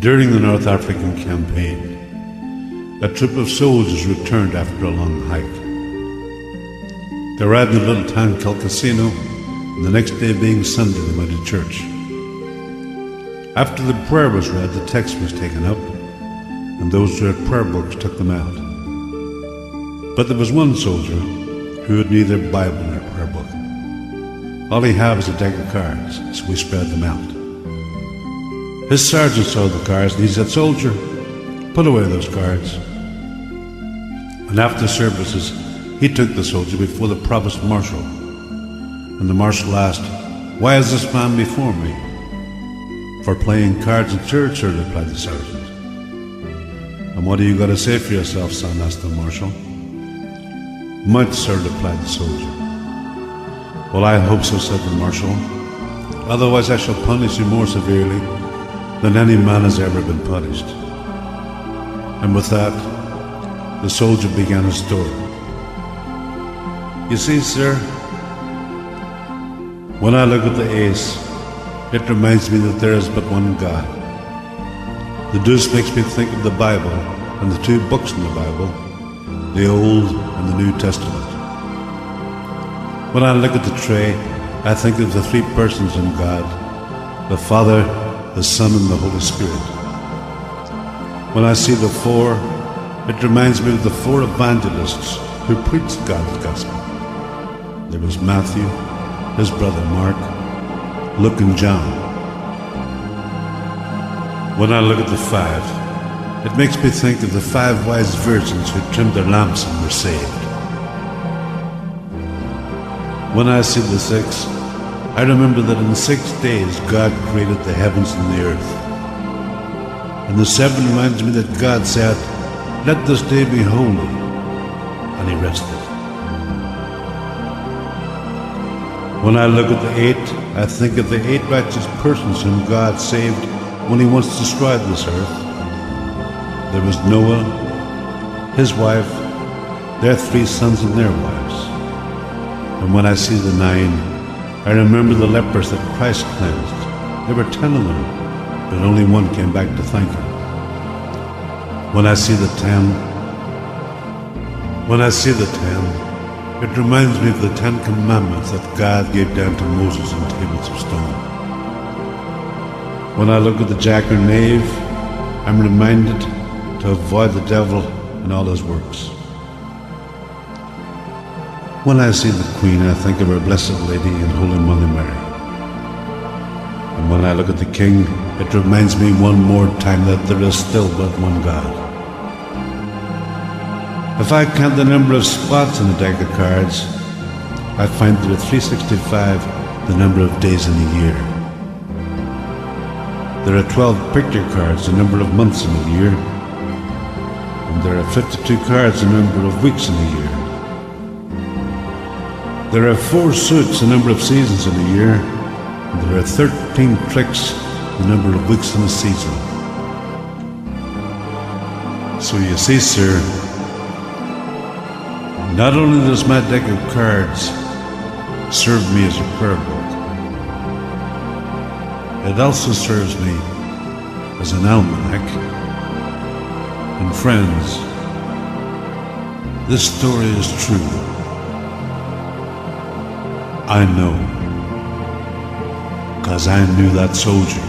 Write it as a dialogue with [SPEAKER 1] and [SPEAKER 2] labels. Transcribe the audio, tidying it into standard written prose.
[SPEAKER 1] During the North African campaign, a troop of soldiers returned after a long hike. They arrived in a little town called Casino, and the next day being Sunday, they went to church. After the prayer was read, the text was taken up, and those who had prayer books took them out. But there was one soldier who had neither Bible nor prayer book. All he had was a deck of cards, so we spread them out. His sergeant saw the cards and he said, "Soldier, put away those cards." And after services, he took the soldier before the provost marshal. And the marshal asked, "Why is this man before me?" "For playing cards in church, sir," replied the sergeant. "And what do you got to say for yourself, son?" asked the marshal. "Much, sir," replied the soldier. "Well, I hope so," said the marshal. "Otherwise I shall punish you more severely than any man has ever been punished." And with that, the soldier began his story. "You see, sir, when I look at the ace, it reminds me that there is but one God. The deuce makes me think of the Bible and the two books in the Bible, the Old and the New Testament. When I look at the tray, I think of the three persons in God, the Father, the Son, and the Holy Spirit. When I see the four, it reminds me of the four evangelists who preached God's gospel. There was Matthew, his brother Mark, Luke, and John. When I look at the five, it makes me think of the five wise virgins who trimmed their lamps and were saved. When I see the six, I remember that in 6 days God created the heavens and the earth. And the seven reminds me that God said, "Let this day be holy," and he rested. When I look at the eight, I think of the 8 righteous persons whom God saved when he once destroyed this earth. There was Noah, his wife, their 3 sons and their wives. And when I see the 9, I remember the lepers that Christ cleansed. There were 10 of them, but only one came back to thank him. When I see the 10, it reminds me of the 10 commandments that God gave down to Moses on tables of stone. When I look at the jack or knave, I'm reminded to avoid the devil and all his works. When I see the Queen, I think of our Blessed Lady and Holy Mother Mary. And when I look at the King, it reminds me one more time that there is still but one God. If I count the number of spots in a deck of cards, I find there are 365, the number of days in a year. There are 12 picture cards, the number of months in a year. And there are 52 cards, the number of weeks in a year. There are 4 suits, the number of seasons in a year, and there are 13 tricks, the number of weeks in a season. So you see, sir, not only does my deck of cards serve me as a prayer book, it also serves me as an almanac. And friends, this story is true. I know, 'cause I knew that soldier.